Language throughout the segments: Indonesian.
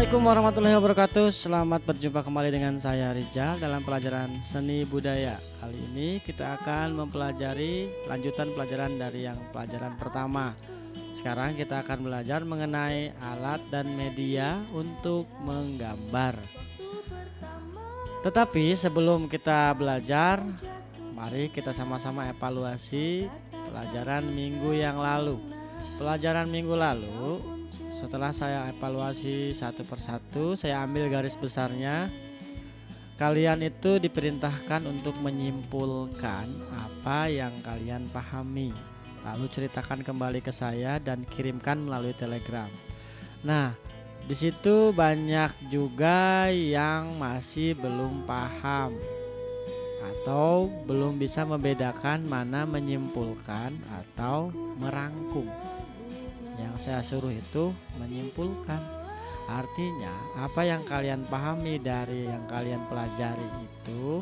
Assalamualaikum warahmatullahi wabarakatuh. Selamat berjumpa kembali dengan saya Rizal dalam pelajaran seni budaya. Kali ini kita akan mempelajari lanjutan pelajaran dari yang pelajaran pertama. Sekarang kita akan belajar mengenai alat dan media untuk menggambar. Tetapi sebelum kita belajar, mari kita sama-sama evaluasi pelajaran minggu yang lalu. Pelajaran minggu lalu, setelah saya evaluasi satu persatu, saya ambil garis besarnya. Kalian itu diperintahkan untuk menyimpulkan apa yang kalian pahami, lalu ceritakan kembali ke saya dan kirimkan melalui Telegram. Nah, di situ banyak juga yang masih belum paham atau belum bisa membedakan mana menyimpulkan atau merangkum. Yang saya suruh itu menyimpulkan. Artinya apa yang kalian pahami dari yang kalian pelajari itu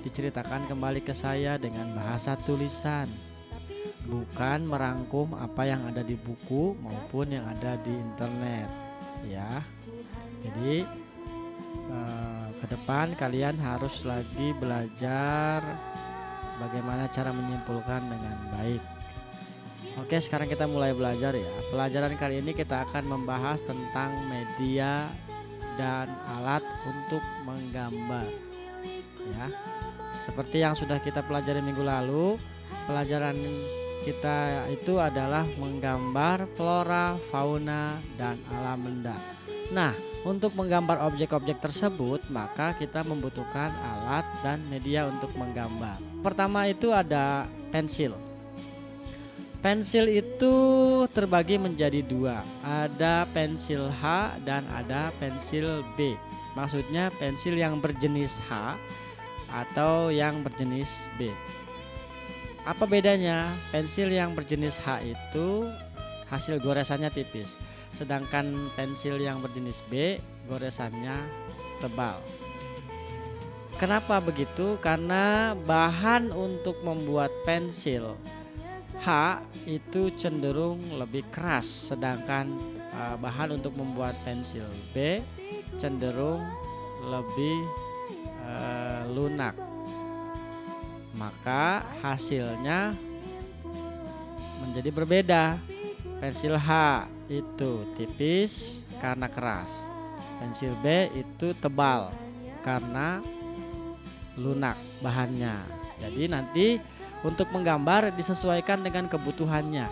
diceritakan kembali ke saya dengan bahasa tulisan, bukan merangkum apa yang ada di buku maupun yang ada di internet, ya. Jadi ke depan kalian harus lagi belajar bagaimana cara menyimpulkan dengan baik. Oke, sekarang kita mulai belajar ya. Pelajaran kali ini kita akan membahas tentang media dan alat untuk menggambar. Ya. Seperti yang sudah kita pelajari minggu lalu, pelajaran kita itu adalah menggambar flora, fauna, dan alam benda. Nah, untuk menggambar objek-objek tersebut, maka kita membutuhkan alat dan media untuk menggambar. Pertama itu ada pensil. Pensil itu terbagi menjadi dua, ada pensil H dan ada pensil B. Maksudnya pensil yang berjenis H atau yang berjenis B. Apa bedanya? Pensil yang berjenis H itu hasil goresannya tipis, sedangkan pensil yang berjenis B goresannya tebal. Kenapa begitu? Karena bahan untuk membuat pensil H itu cenderung lebih keras, sedangkan bahan untuk membuat pensil B cenderung lebih lunak. Maka hasilnya menjadi berbeda. Pensil H itu tipis karena keras, pensil B itu tebal karena lunak bahannya. Jadi nanti untuk menggambar disesuaikan dengan kebutuhannya.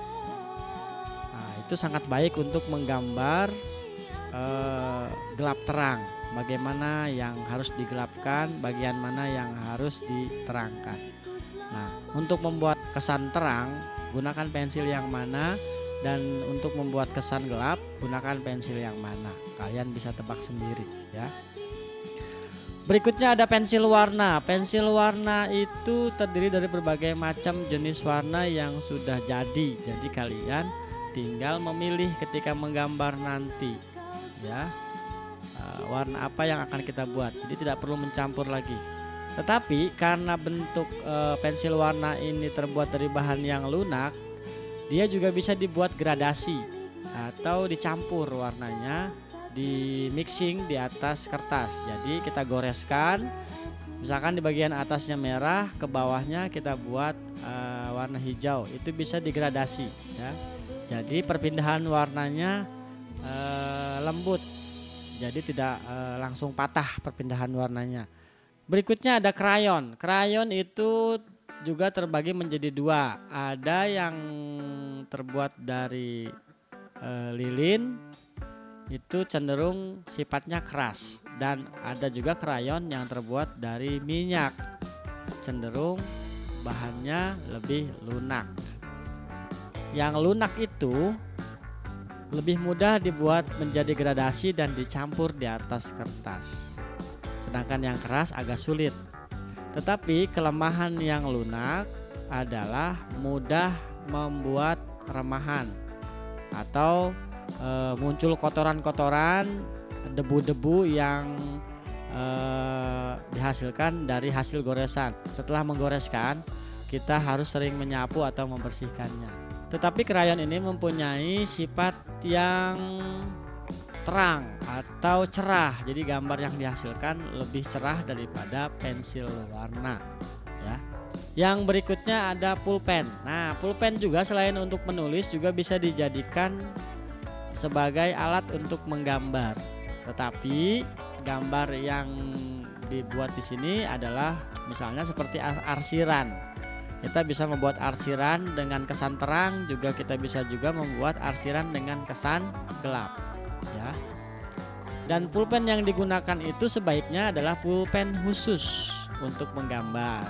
Nah, itu sangat baik untuk menggambar gelap terang. Bagaimana yang harus digelapkan, bagian mana yang harus diterangkan. Nah, untuk membuat kesan terang, gunakan pensil yang mana, dan untuk membuat kesan gelap, gunakan pensil yang mana. Kalian bisa tebak sendiri, ya. Berikutnya ada pensil warna. Pensil warna itu terdiri dari berbagai macam jenis warna yang sudah jadi. Jadi kalian tinggal memilih ketika menggambar nanti, ya, warna apa yang akan kita buat. Jadi tidak perlu mencampur lagi. Tetapi karena bentuk pensil warna ini terbuat dari bahan yang lunak, dia juga bisa dibuat gradasi atau dicampur warnanya, di mixing di atas kertas. Jadi kita goreskan, misalkan di bagian atasnya merah, ke bawahnya kita buat warna hijau. Itu bisa digradasi, ya. Jadi perpindahan warnanya lembut, jadi tidak langsung patah perpindahan warnanya. Berikutnya ada krayon. Krayon itu juga terbagi menjadi dua. Ada yang terbuat dari lilin, itu cenderung sifatnya keras, dan ada juga krayon yang terbuat dari minyak, cenderung bahannya lebih lunak. Yang lunak itu lebih mudah dibuat menjadi gradasi dan dicampur di atas kertas, sedangkan yang keras agak sulit. Tetapi kelemahan yang lunak adalah mudah membuat remahan atau muncul kotoran-kotoran, debu-debu yang dihasilkan dari hasil goresan. Setelah menggoreskan, kita harus sering menyapu atau membersihkannya. Tetapi krayon ini mempunyai sifat yang terang atau cerah. Jadi gambar yang dihasilkan lebih cerah daripada pensil warna ya. Yang berikutnya ada pulpen. Nah, pulpen juga selain untuk menulis juga bisa dijadikan sebagai alat untuk menggambar. Tetapi gambar yang dibuat di sini adalah misalnya seperti arsiran. Kita bisa membuat arsiran dengan kesan terang, juga kita bisa juga membuat arsiran dengan kesan gelap ya. Dan pulpen yang digunakan itu sebaiknya adalah pulpen khusus untuk menggambar.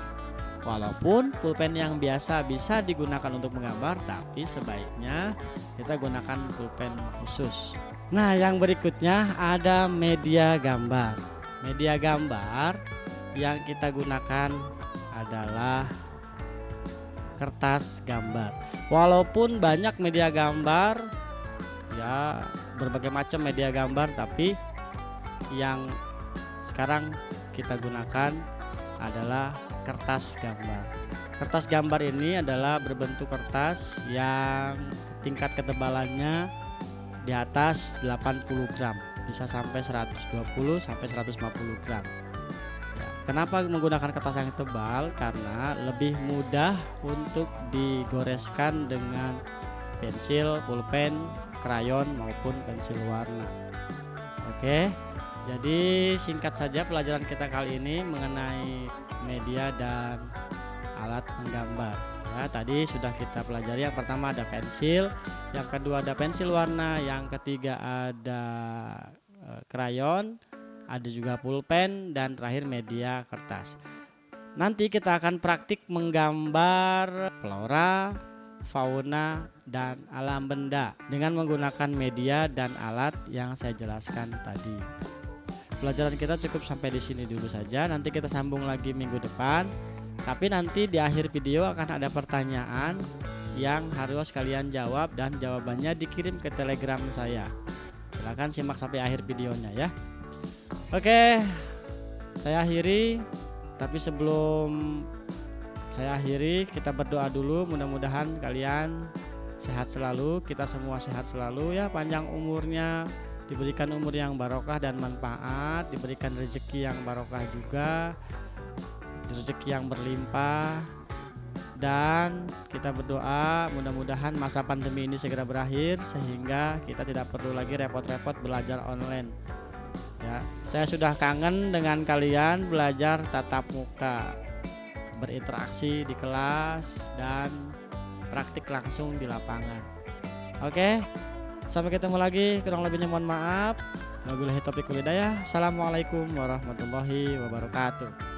Walaupun pulpen yang biasa bisa digunakan untuk menggambar, tapi sebaiknya kita gunakan pulpen khusus. Nah, yang berikutnya ada media gambar. Media gambar yang kita gunakan adalah kertas gambar. Walaupun banyak media gambar ya, berbagai macam media gambar, tapi yang sekarang kita gunakan adalah kertas gambar. Kertas gambar ini adalah berbentuk kertas yang tingkat ketebalannya di atas 80 gram, bisa sampai 120 sampai 150 gram. Kenapa menggunakan kertas yang tebal? Karena lebih mudah untuk digoreskan dengan pensil, pulpen, krayon maupun pensil warna. Oke, jadi singkat saja pelajaran kita kali ini mengenai media dan alat menggambar. Ya, tadi sudah kita pelajari. Yang pertama ada pensil, yang kedua ada pensil warna, yang ketiga ada krayon, ada juga pulpen, dan terakhir media kertas. Nanti kita akan praktik menggambar flora, fauna, dan alam benda dengan menggunakan media dan alat yang saya jelaskan tadi. Pelajaran kita cukup sampai di sini dulu saja. Nanti kita sambung lagi minggu depan. Tapi nanti di akhir video akan ada pertanyaan yang harus kalian jawab dan jawabannya dikirim ke Telegram saya. Silahkan simak sampai akhir videonya ya. Oke, saya akhiri. Tapi sebelum saya akhiri, kita berdoa dulu. Mudah-mudahan kalian sehat selalu, kita semua sehat selalu ya, panjang umurnya, diberikan umur yang barokah dan manfaat, diberikan rezeki yang barokah juga, rezeki yang berlimpah. Dan kita berdoa mudah-mudahan masa pandemi ini segera berakhir sehingga kita tidak perlu lagi repot-repot belajar online. Ya, saya sudah kangen dengan kalian belajar tatap muka, berinteraksi di kelas dan praktik langsung di lapangan. Oke, sampai ketemu lagi. Kurang lebihnya mohon maaf. Wabillahi taufiq wal hidayah. Assalamualaikum warahmatullahi wabarakatuh.